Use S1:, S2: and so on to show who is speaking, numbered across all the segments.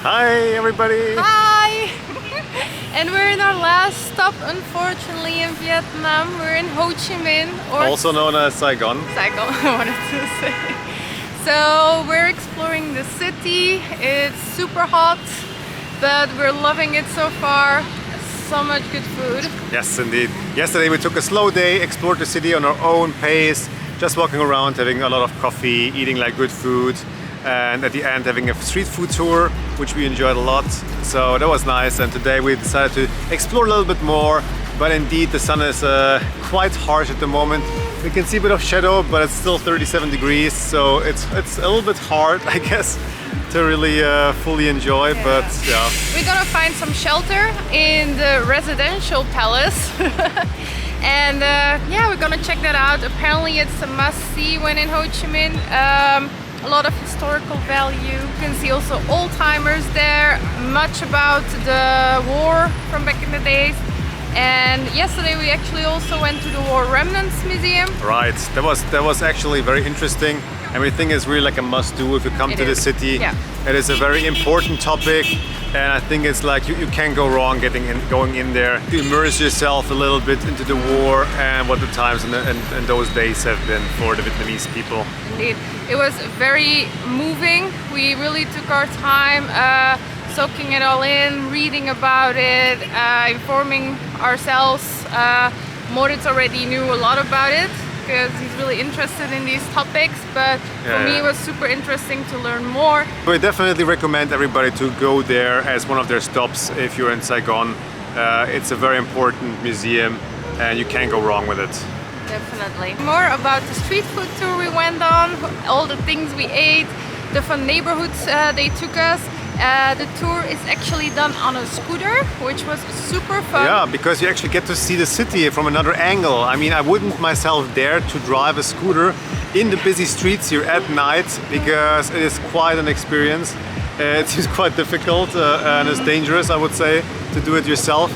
S1: Hi everybody!
S2: Hi! And we're in our last stop, unfortunately, in Vietnam. We're in Ho Chi Minh, or
S1: Also known as Saigon.
S2: Saigon, I wanted to say. So we're exploring the city. It's super hot, but we're loving it so far. So much good food.
S1: Yes, indeed. Yesterday we took a slow day, explored the city on our own pace, just walking around, having a lot of coffee, eating like good food, and at the end having a street food tour, which we enjoyed a lot. So that was nice, and today we decided to explore a little bit more. But indeed the sun is quite harsh at the moment. We can see a bit of shadow, but it's still 37 degrees, so it's a little bit hard, I guess, to really fully enjoy.
S2: Yeah.
S1: But yeah,
S2: we're gonna find some shelter in the residential palace. And yeah, we're gonna check that out. Apparently it's a must-see when in Ho Chi Minh. A lot of historical value. You can see also old-timers there, much about the war from back in the days. And yesterday we actually also went to the War Remnants Museum.
S1: right. That was actually very interesting. And we think it's really like a must-do if you come to the city.
S2: Yeah.
S1: It is a very important topic, and I think it's like you can't go wrong going in there to immerse yourself a little bit into the war and what the times and those days have been for the Vietnamese people.
S2: Indeed. It was very moving. We really took our time soaking it all in, reading about it, informing ourselves. Moritz already knew a lot about it because he's really interested in these topics, but for me it was super interesting to learn more.
S1: We definitely recommend everybody to go there as one of their stops if you're in Saigon. It's a very important museum and you can't go wrong with it.
S2: Definitely. More about the street food tour we went on, all the things we ate, different neighborhoods they took us. The tour is actually done on a scooter, which was super fun.
S1: Yeah, because you actually get to see the city from another angle. I mean, I wouldn't myself dare to drive a scooter in the busy streets here at night because it is quite an experience. It seems quite difficult and it's dangerous, I would say, to do it yourself.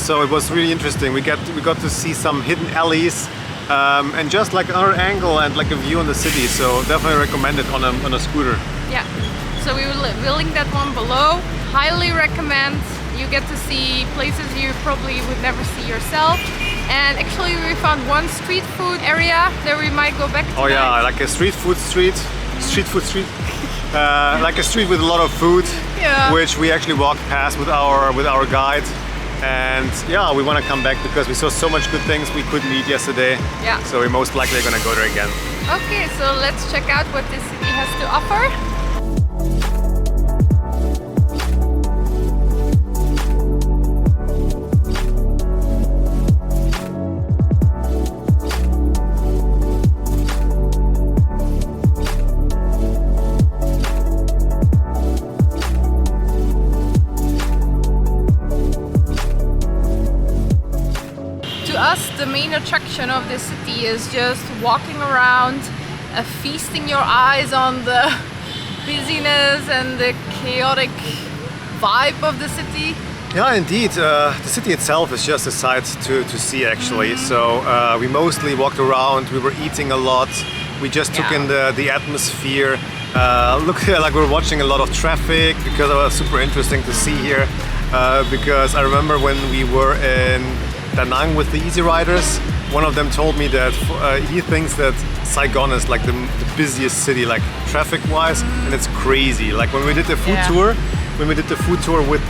S1: So it was really interesting. We got to see some hidden alleys and just like another angle and like a view on the city. So definitely recommend it on a scooter.
S2: Yeah. So we'll link that one below. Highly recommend. You get to see places you probably would never see yourself. And actually we found one street food area that we might go back to.
S1: Oh yeah, like a street food street. Like a street with a lot of food, which we actually walked past with our guide. And yeah, we want to come back because we saw so much good things we couldn't eat yesterday.
S2: Yeah.
S1: So we're most likely going to go there again.
S2: Okay, so let's check out what this city has to offer. The main attraction of this city is just walking around, feasting your eyes on the busyness and the chaotic vibe of the city.
S1: Yeah, indeed. The city itself is just a sight to see actually. So we mostly walked around, we were eating a lot, we just took in the atmosphere. Look like we're watching a lot of traffic because it was super interesting to see here. Because I remember when we were in Da Nang with the Easy Riders, one of them told me that he thinks that Saigon is like the busiest city, like traffic-wise, and it's crazy. Like when we did the food tour, with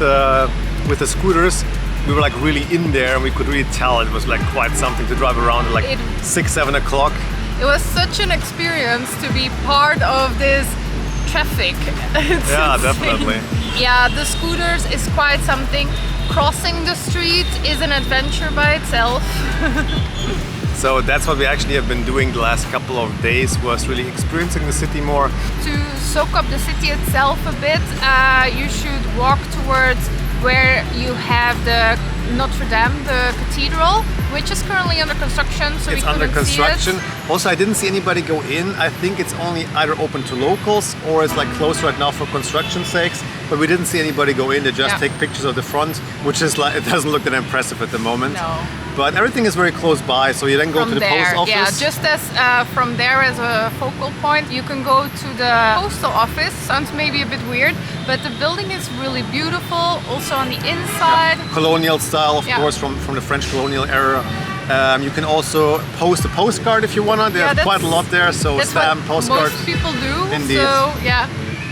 S1: the scooters, we were like really in there, and we could really tell it was like quite something to drive around at like 6-7 o'clock.
S2: It was such an experience to be part of this traffic.
S1: Yeah, definitely.
S2: Yeah, the scooters is quite something. Crossing the street is an adventure by itself.
S1: So that's what we actually have been doing the last couple of days, was really experiencing the city more.
S2: To soak up the city itself a bit, you should walk towards where you have the Notre Dame, the cathedral, which is currently under construction, so
S1: it's
S2: we couldn't
S1: under construction.
S2: see it.
S1: Also, I didn't see anybody go in. I think it's only either open to locals or it's like closed right now for construction sakes. But we didn't see anybody go in. They just take pictures of the front, which is like, it doesn't look that impressive at the moment.
S2: No.
S1: But everything is very close by, so you then go to the post office.
S2: Yeah, just as from there as a focal point, you can go to the postal office. Sounds maybe a bit weird, but the building is really beautiful. Also on the inside.
S1: Yeah. Colonial style, of course, from the French colonial era. You can also post a postcard if you wanna. They have quite a lot there, so stamp postcards.
S2: Most people do.
S1: Indeed.
S2: So yeah.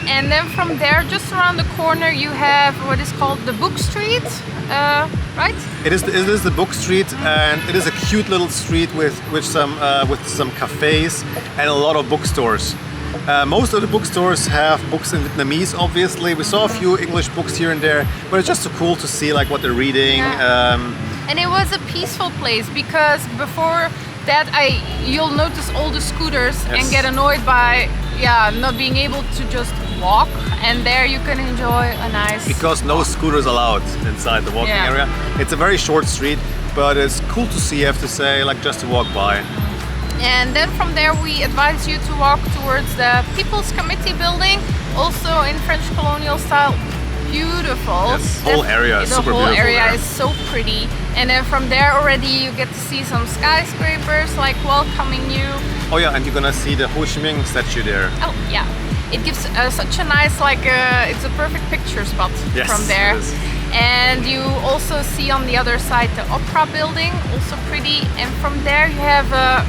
S2: And then from there, just around the corner, you have what is called the Book Street, right?
S1: It is the Book Street, and it is a cute little street with some cafes and a lot of bookstores. Most of the bookstores have books in Vietnamese, obviously. We saw a few English books here and there, but it's just so cool to see like what they're reading.
S2: Yeah. And it was a peaceful place because before that, you'll notice all the scooters and get annoyed by not being able to just walk, and there you can enjoy a nice
S1: because no scooters allowed inside the walking area. It's a very short street, but it's cool to see, I have to say, like just to walk by.
S2: And then from there we advise you to walk towards the People's Committee building, also in French colonial style. Beautiful.
S1: Yes, the whole area is super beautiful.
S2: The whole area is so pretty. And then from there already you get to see some skyscrapers like welcoming you.
S1: Oh yeah, and you're gonna see the Ho Chi Minh statue there.
S2: Oh yeah. It gives such a nice, it's a perfect picture spot from there.
S1: It is.
S2: And you also see on the other side the Opera building, also pretty. And from there you have a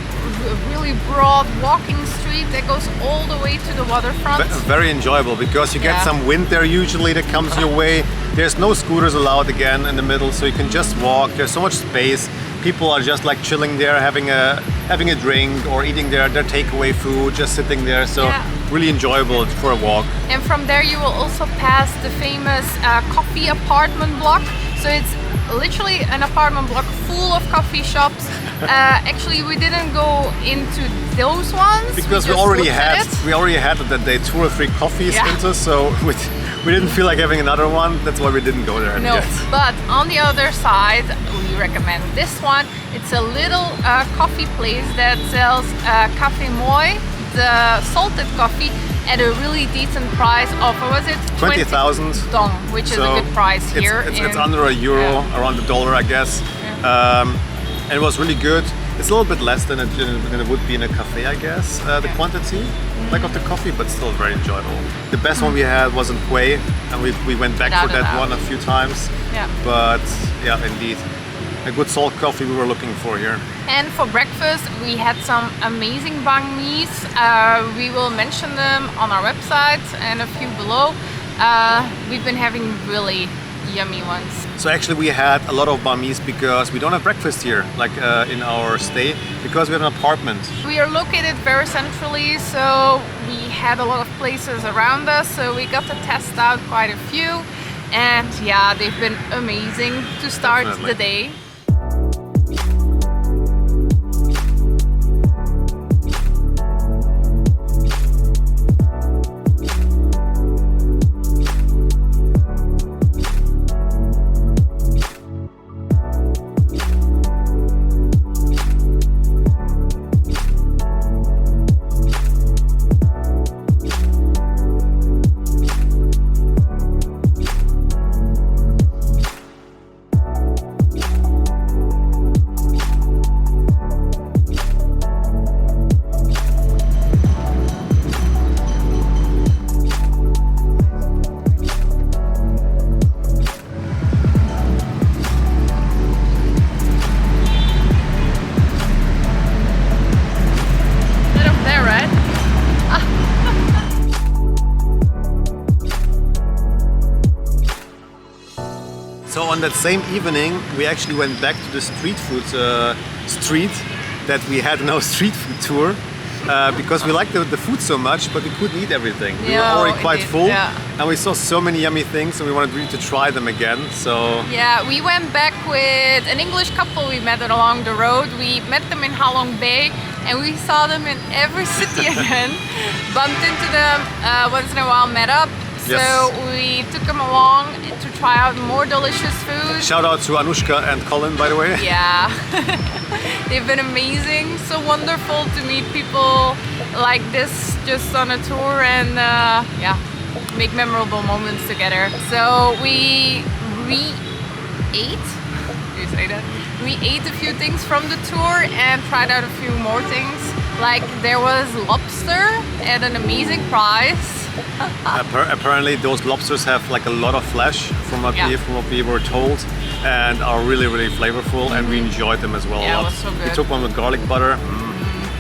S2: really broad walking street that goes all the way to the waterfront.
S1: Very enjoyable because you get some wind there usually that comes your way. There's no scooters allowed again in the middle, so you can just walk. There's so much space. People are just like chilling there, having a drink or eating their takeaway food, just sitting there. So really enjoyable for a walk.
S2: And from there you will also pass the famous coffee apartment block. So it's literally an apartment block full of coffee shops. Actually, we didn't go into those ones
S1: because we already had that day 2 or 3 coffees into, so we didn't feel like having another one. That's why we didn't go there.
S2: No, but on the other side, we recommend this one. It's a little coffee place that sells Café Moi, the salted coffee, at a really decent price of, what was it?
S1: 20,000
S2: dong, which is a good price here.
S1: It's under €1, around $1, I guess. And it was really good. It's a little bit less than it would be in a cafe, I guess, the quantity like of the coffee, but still very enjoyable. The best one we had was in Hue, and we went back for that one a few times. Yeah. But yeah, indeed, a good salt coffee we were looking for here.
S2: And for breakfast, we had some amazing banh mi's. We will mention them on our website and a few below. We've been having really yummy ones.
S1: So actually we had a lot of banh mi's because we don't have breakfast here, like in our stay, because we have an apartment.
S2: We are located very centrally, so we had a lot of places around us, so we got to test out quite a few. And yeah, they've been amazing to start the day.
S1: So on that same evening, we actually went back to the street food street that we had in our street food tour because we liked the food so much, but we couldn't eat everything. We were already quite full, and we saw so many yummy things, and we wanted really to try them again. So
S2: yeah, we went back with an English couple we met along the road. We met them in Ha Long Bay, and we saw them in every city again. Bumped into them once in a while, met up. So we took them along to try out more delicious food.
S1: Shout out to Anushka and Colin, by the way.
S2: Yeah, they've been amazing. So wonderful to meet people like this just on a tour and yeah, make memorable moments together. So we ate do you say that? We ate a few things from the tour and tried out a few more things. Like there was lobster at an amazing price.
S1: Apparently those lobsters have like a lot of flesh from what we were told, and are really, really flavorful, and we enjoyed them as well.
S2: Yeah, it was so good.
S1: We took one with garlic butter.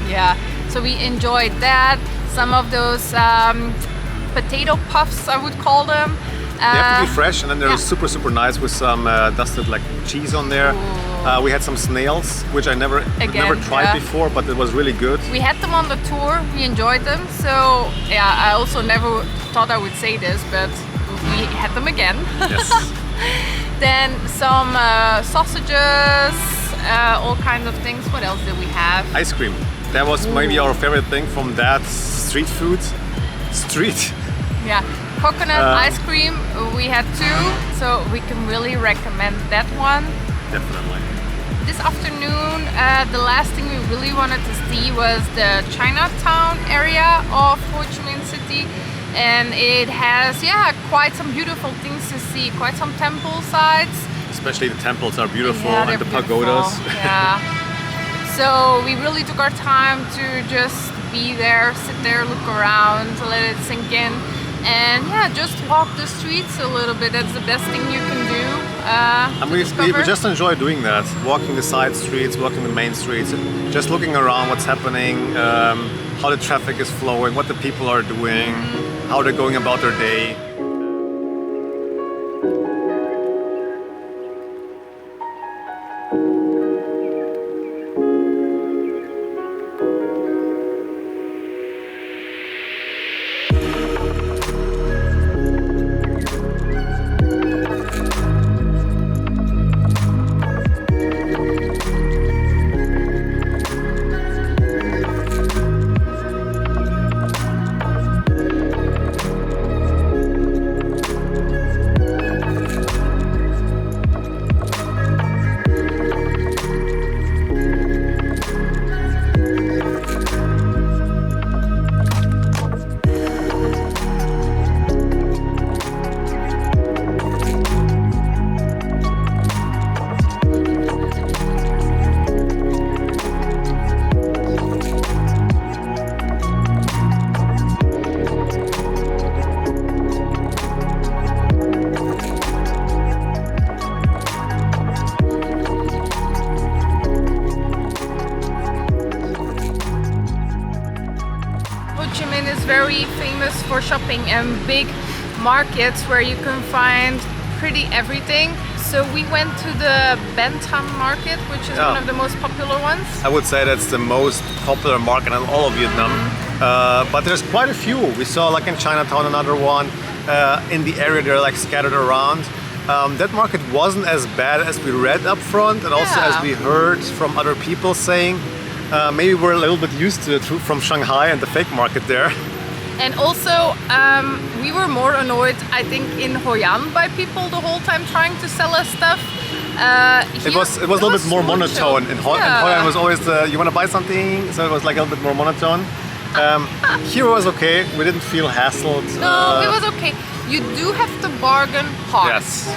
S2: Yeah, so we enjoyed that. Some of those potato puffs, I would call them.
S1: They have to be fresh, and then they're super, super nice with some dusted like cheese on there. We had some snails, which I never tried before, but it was really good.
S2: We had them on the tour, we enjoyed them. So yeah, I also never thought I would say this, but we had them again.
S1: Yes.
S2: Then some sausages, all kinds of things. What else did we have?
S1: Ice cream. That was maybe our favorite thing from that street food.
S2: Yeah, coconut ice cream. We had 2, so we can really recommend that one.
S1: Definitely.
S2: This afternoon, the last thing we really wanted to see was the Chinatown area of Ho Chi Minh City. And it has, quite some beautiful things to see, quite some temple sites.
S1: Especially the temples are beautiful,
S2: Yeah,
S1: and the
S2: beautiful.
S1: pagodas.
S2: Yeah. So we really took our time to just be there, sit there, look around, let it sink in. And just walk the streets a little bit. That's the best thing you can do.
S1: And we just enjoy doing that. Walking the side streets, walking the main streets, just looking around what's happening, how the traffic is flowing, what the people are doing, how they're going about their day.
S2: Very famous for shopping and big markets where you can find pretty everything. So we went to the Ben Thanh Market, which is one of the most popular ones.
S1: I would say that's the most popular market in all of Vietnam. But there's quite a few. We saw like in Chinatown another one. In the area they're like scattered around. That market wasn't as bad as we read up front, and also as we heard from other people saying. Maybe we're a little bit used to it from Shanghai and the fake market there.
S2: And also, we were more annoyed, I think, in Hoi An by people the whole time trying to sell us stuff.
S1: It was a little bit more monotone. In Hoi An was always you want to buy something, so it was like a little bit more monotone. Here it was okay. We didn't feel hassled.
S2: No, it was okay. You do have to bargain hard.
S1: Yes.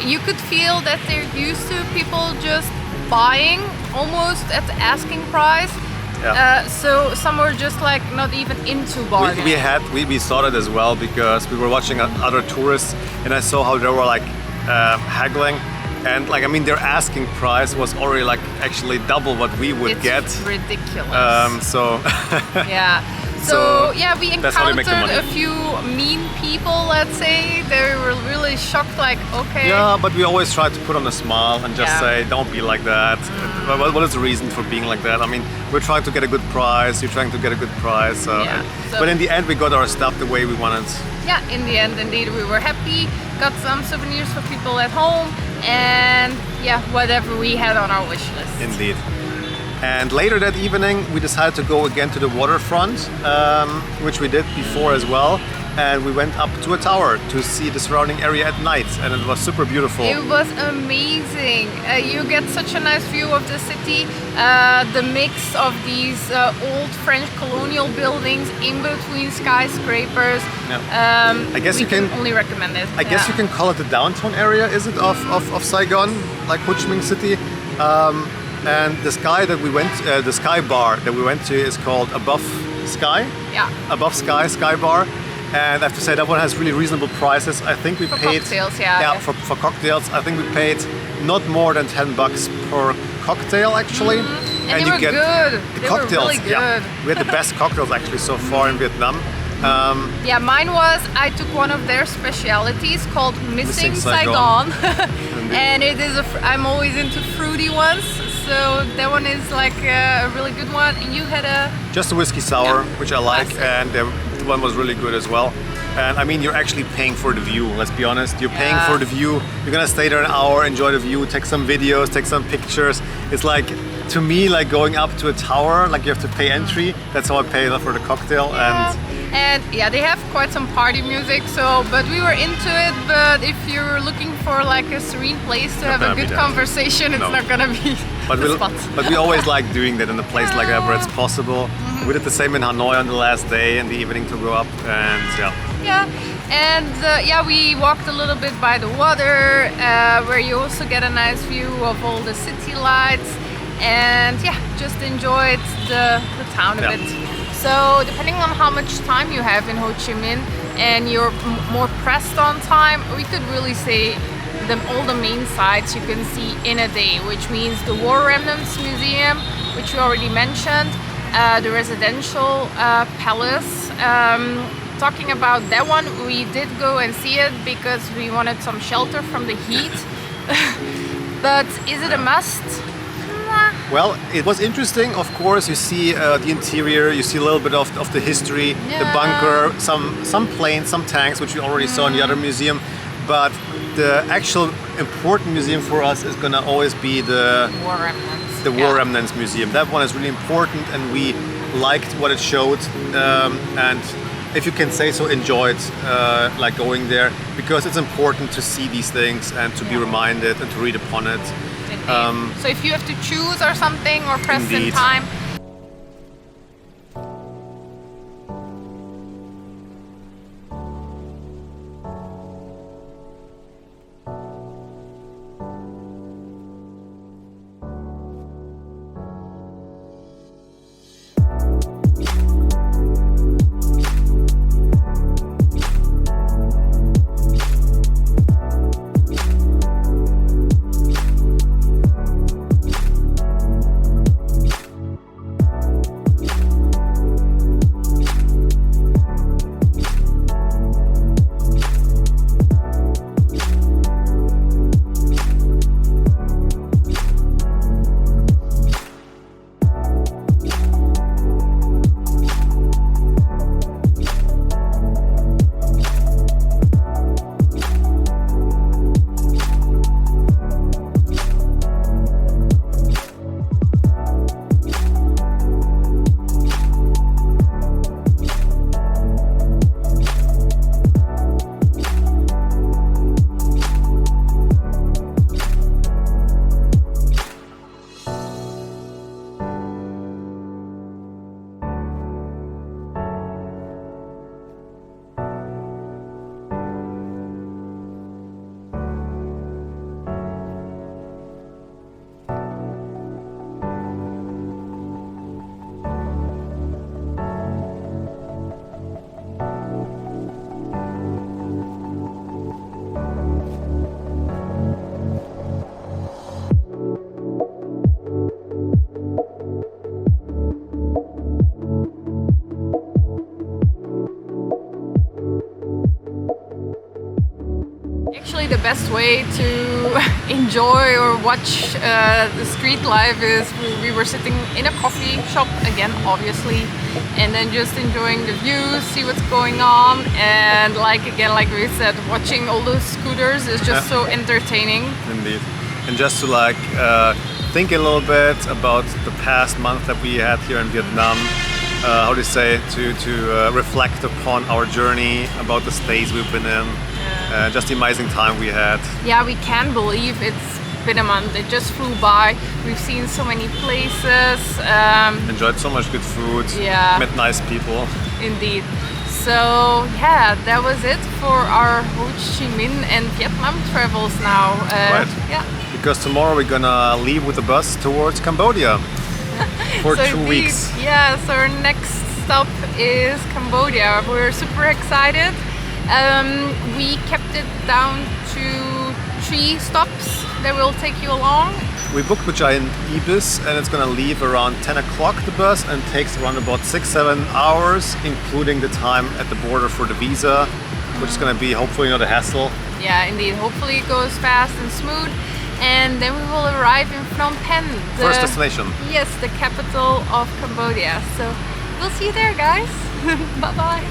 S2: You could feel that they're used to people just buying almost at the asking price.
S1: Yeah.
S2: So some were just like not even into bargaining.
S1: We saw that as well because we were watching other tourists, and I saw how they were like haggling, and like I mean their asking price was already like actually double what we would get.
S2: It's ridiculous. Yeah. So yeah, we encountered a few mean people, let's say. They were really shocked, like, okay.
S1: Yeah, but we always try to put on a smile and just say, don't be like that. What is the reason for being like that? I mean, we're trying to get a good price, you're trying to get a good price. But in the end, we got our stuff the way we wanted.
S2: Yeah, in the end, indeed, we were happy. Got some souvenirs for people at home. And yeah, whatever we had on our wish list.
S1: Indeed. And later that evening, we decided to go again to the waterfront, which we did before as well. and we went up to a tower to see the surrounding area at night, and it was super beautiful.
S2: It was amazing. You get such a nice view of the city, the mix of these old French colonial buildings in between skyscrapers.
S1: Yeah. I guess
S2: we
S1: you can
S2: only recommend it.
S1: I guess you can call it the downtown area, is it, of Saigon, like Ho Chi Minh City. And the sky that we went, the sky bar that we went to is called Above Sky.
S2: Yeah.
S1: Above Sky, Sky Bar. And I have to say that one has really reasonable prices. I think we paid
S2: cocktails, yeah.
S1: For cocktails. I think we paid not more than $10 per cocktail actually.
S2: Mm-hmm. And they were good.
S1: The
S2: they
S1: cocktails,
S2: were really good.
S1: Yeah, we had the best cocktails actually so far in Vietnam.
S2: Yeah, mine was, I took one of their specialities called Missing Saigon. And it is I'm always into fruity ones, so that one is like a really good one. And you had
S1: just a whiskey sour, which I like,
S2: classic.
S1: and the one was really good as well. And I mean, you're actually paying for the view, let's be honest. You're paying for the view, you're gonna stay there an hour, enjoy the view, take some videos, take some pictures. It's like, to me, like going up to a tower, like you have to pay entry. That's how I pay for the cocktail.
S2: And yeah, they have quite some party music, so, but we were into it. But if you're looking for like a serene place to have a good conversation, it's not gonna be the spot.
S1: But we always like doing that in a place like that where it's possible. Mm-hmm. We did the same in Hanoi on the last day in the evening to go up, and yeah.
S2: Yeah, and we walked a little bit by the water, where you also get a nice view of all the city lights, and yeah, just enjoyed the town a bit. So depending on how much time you have in Ho Chi Minh and you're more pressed on time, we could really say all the main sites you can see in a day, which means the War Remnants Museum, which we already mentioned, the residential palace. Talking about that one, we did go and see it because we wanted some shelter from the heat. But is it a must?
S1: Well, it was interesting, of course. You see the interior, you see a little bit of the history, the bunker, some planes, some tanks, which we already saw in the other museum. But the actual important museum for us is gonna always be the
S2: War Remnants.
S1: War Remnants Museum. That one is really important, and we liked what it showed. And if you can say so, enjoyed like going there, because it's important to see these things and to be reminded and to read upon it.
S2: So if you have to choose or something or press in time. The best way to enjoy or watch the street life is we were sitting in a coffee shop again, obviously, and then just enjoying the views, see what's going on, and like we said, watching all those scooters is just so entertaining.
S1: Indeed. And just to like think a little bit about the past month that we had here in Vietnam, how do you say, to reflect upon our journey, about the stays we've been in, just the amazing time we had.
S2: Yeah, we can't believe it's been a month. It just flew by. We've seen so many places.
S1: Enjoyed so much good food.
S2: Yeah.
S1: Met nice people.
S2: Indeed. So yeah, that was it for our Ho Chi Minh and Vietnam travels now.
S1: Right.
S2: Yeah.
S1: Because tomorrow we're gonna leave with the bus towards Cambodia for
S2: So
S1: 2
S2: indeed,
S1: weeks.
S2: Yeah, so our next stop is Cambodia. We're super excited. We kept it down to 3 stops that will take you along.
S1: We booked the giant Ibis and it's gonna leave around 10 o'clock, the bus, and takes around about 6-7 hours, including the time at the border for the visa, which is gonna be hopefully not a hassle.
S2: Yeah, indeed. Hopefully it goes fast and smooth. And then we will arrive in Phnom Penh.
S1: First destination.
S2: Yes, the capital of Cambodia. So we'll see you there, guys. Bye-bye.